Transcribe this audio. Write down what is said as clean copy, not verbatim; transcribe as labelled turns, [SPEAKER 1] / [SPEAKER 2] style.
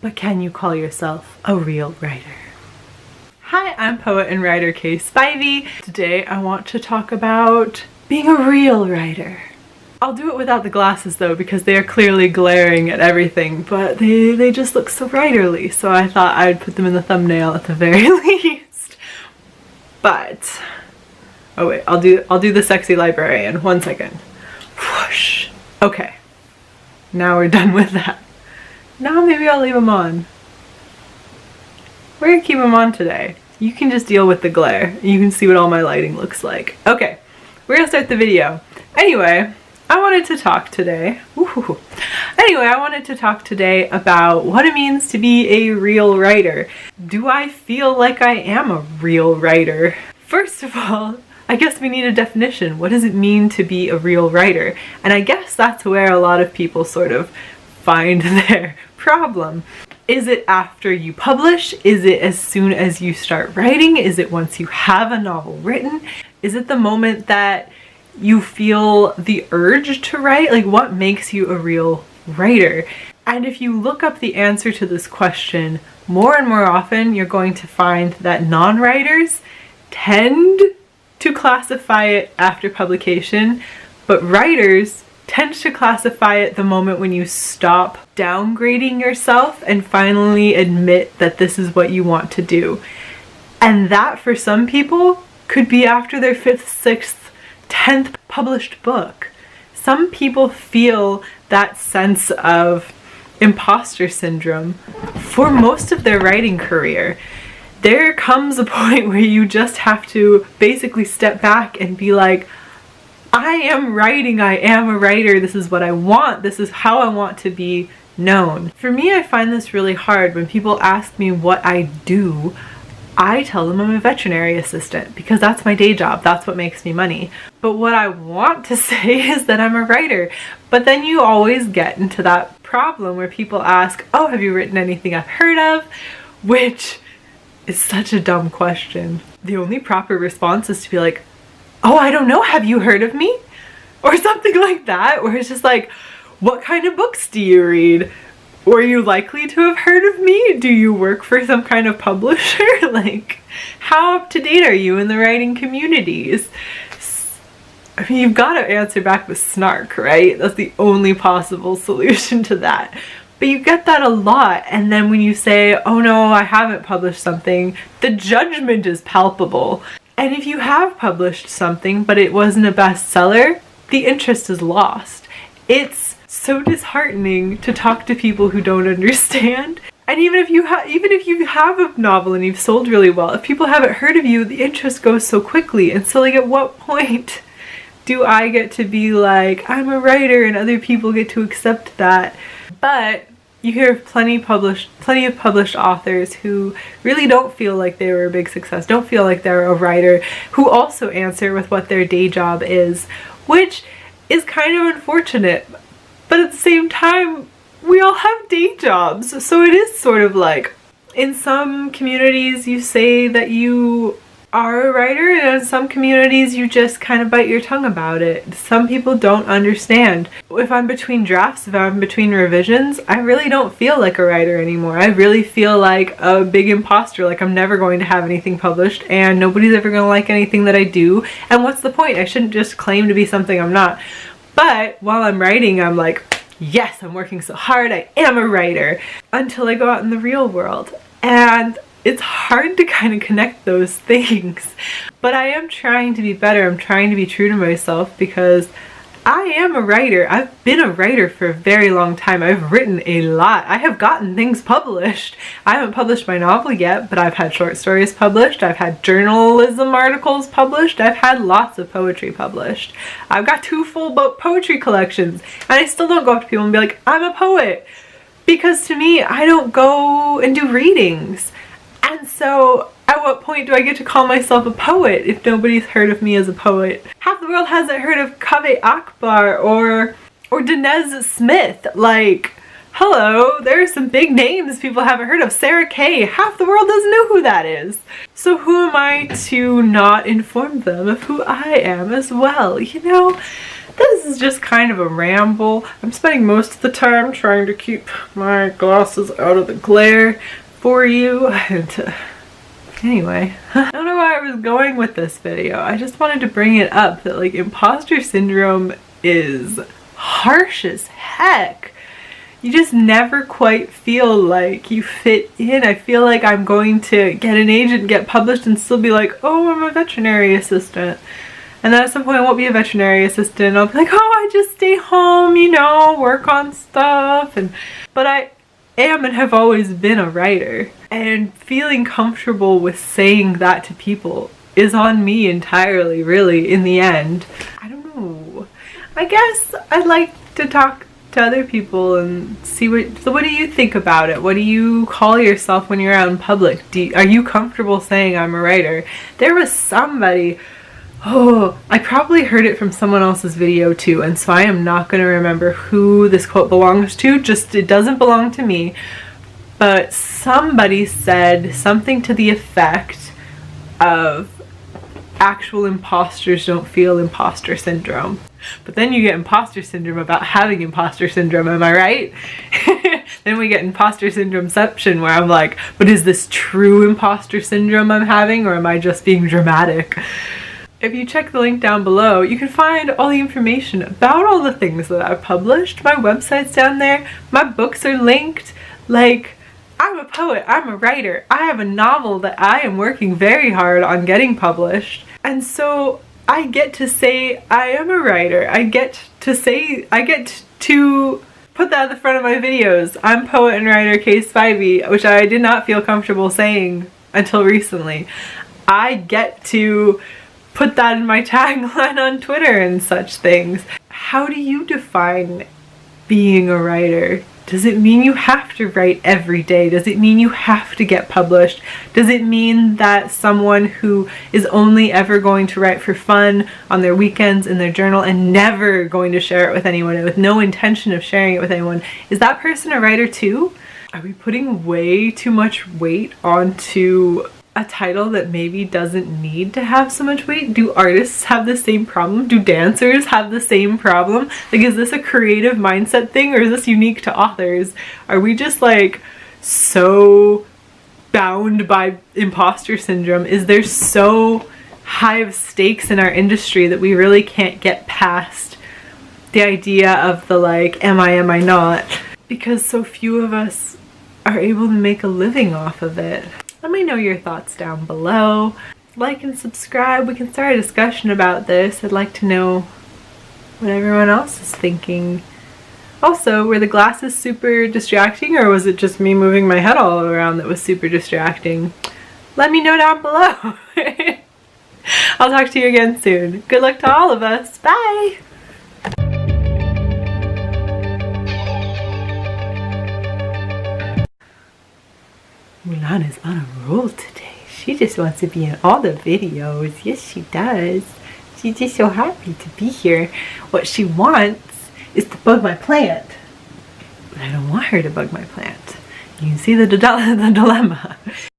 [SPEAKER 1] But can you call yourself a real writer? Hi, I'm poet and writer Kay Spivey. Today I want to talk about being a real writer. I'll do it without the glasses though, because they are clearly glaring at everything, but they just look so writerly, so I thought I'd put them in the thumbnail at the very least. But oh wait, I'll do the sexy librarian. 1 second. Whoosh. Okay. Now we're done with that. Now maybe I'll leave them on. We're gonna keep them on today. You can just deal with the glare. You can see what all my lighting looks like. Okay, we're gonna start the video. Anyway, I wanted to talk today. Anyway, I wanted to talk today about what it means to be a real writer. Do I feel like I am a real writer? First of all, I guess we need a definition. What does it mean to be a real writer? And I guess that's where a lot of people sort of find their problem. Is it after you publish? Is it as soon as you start writing? Is it once you have a novel written? Is it the moment that you feel the urge to write? Like, what makes you a real writer? And if you look up the answer to this question more and more often, you're going to find that non-writers tend to classify it after publication, but writers tend to classify it the moment when you stop downgrading yourself and finally admit that this is what you want to do. And that for some people could be after their 5th, 6th, 10th published book. Some people feel that sense of imposter syndrome for most of their writing career. There comes a point where you just have to basically step back and be like, I am writing, I am a writer, this is what I want, this is how I want to be known. For me, I find this really hard. When people ask me what I do, I tell them I'm a veterinary assistant because that's my day job, that's what makes me money. But what I want to say is that I'm a writer. But then you always get into that problem where people ask, oh, have you written anything I've heard of? Which is such a dumb question. The only proper response is to be like, oh, I don't know, have you heard of me? Or something like that, where it's just like, what kind of books do you read? Were you likely to have heard of me? Do you work for some kind of publisher? Like, how up to date are you in the writing communities? I mean, you've got to answer back with snark, right? That's the only possible solution to that. But you get that a lot, and then when you say, oh no, I haven't published something, the judgment is palpable. And if you have published something but it wasn't a bestseller, the interest is lost. It's so disheartening to talk to people who don't understand. And even if you have a novel and you've sold really well, if people haven't heard of you, the interest goes so quickly. And so, like, at what point do I get to be like, I'm a writer, and other people get to accept that? But you hear plenty of published authors who really don't feel like they were a big success, don't feel like they're a writer, who also answer with what their day job is, which is kind of unfortunate. But at the same time, we all have day jobs, so it is sort of like, in some communities you say that you are a writer, and in some communities you just kind of bite your tongue about it. Some people don't understand. If I'm between drafts, if I'm between revisions, I really don't feel like a writer anymore. I really feel like a big imposter, like I'm never going to have anything published and nobody's ever going to like anything that I do. And what's the point? I shouldn't just claim to be something I'm not. But while I'm writing, I'm like, yes, I'm working so hard, I am a writer, until I go out in the real world. And it's hard to kind of connect those things. But I am trying to be better. I'm trying to be true to myself because I am a writer. I've been a writer for a very long time. I've written a lot. I have gotten things published. I haven't published my novel yet, but I've had short stories published. I've had journalism articles published. I've had lots of poetry published. I've got 2 full poetry collections, and I still don't go up to people and be like, I'm a poet. Because to me, I don't go and do readings. And so, at what point do I get to call myself a poet if nobody's heard of me as a poet? Half the world hasn't heard of Kaveh Akbar or Danez Smith. Like, hello, there are some big names people haven't heard of. Sarah Kay, half the world doesn't know who that is. So who am I to not inform them of who I am as well, you know? This is just kind of a ramble. I'm spending most of the time trying to keep my glasses out of the glare for you. And anyway, I don't know where I was going with this video. I just wanted to bring it up that like imposter syndrome is harsh as heck. You just never quite feel like you fit in. I feel like I'm going to get an agent, get published, and still be like, oh, I'm a veterinary assistant. And then at some point I won't be a veterinary assistant. I'll be like, oh, I just stay home, you know, work on stuff. But I am and have always been a writer. And feeling comfortable with saying that to people is on me entirely, really, in the end. I don't know. I guess I'd like to talk to other people and see what do you think about it? What do you call yourself when you're out in public? Are you comfortable saying I'm a writer? There was somebody, oh, I probably heard it from someone else's video too, and so I am not going to remember who this quote belongs to. Just, it doesn't belong to me. But somebody said something to the effect of actual imposters don't feel imposter syndrome. But then you get imposter syndrome about having imposter syndrome, am I right? Then we get imposter syndromeception where I'm like, but is this true imposter syndrome I'm having, or am I just being dramatic? If you check the link down below, you can find all the information about all the things that I've published. My website's down there, my books are linked. Like, I'm a poet, I'm a writer, I have a novel that I am working very hard on getting published. And so I get to say I am a writer. I get to put that at the front of my videos. I'm poet and writer Case 5e, which I did not feel comfortable saying until recently. I get to put that in my tagline on Twitter and such things. How do you define being a writer? Does it mean you have to write every day? Does it mean you have to get published? Does it mean that someone who is only ever going to write for fun on their weekends in their journal and never going to share it with anyone, and with no intention of sharing it with anyone, is that person a writer too? Are we putting way too much weight onto a title that maybe doesn't need to have so much weight? Do artists have the same problem? Do dancers have the same problem? Like, is this a creative mindset thing, or is this unique to authors? Are we just like so bound by imposter syndrome? Is there so high of stakes in our industry that we really can't get past the idea of the like, am I not? Because so few of us are able to make a living off of it. Let me know your thoughts down below. Like and subscribe. We can start a discussion about this. I'd like to know what everyone else is thinking. Also, were the glasses super distracting, or was it just me moving my head all around that was super distracting? Let me know down below. I'll talk to you again soon. Good luck to all of us. Bye! Mulan is on a roll today. She just wants to be in all the videos. Yes, she does. She's just so happy to be here. What she wants is to bug my plant. But I don't want her to bug my plant. You can see the dilemma.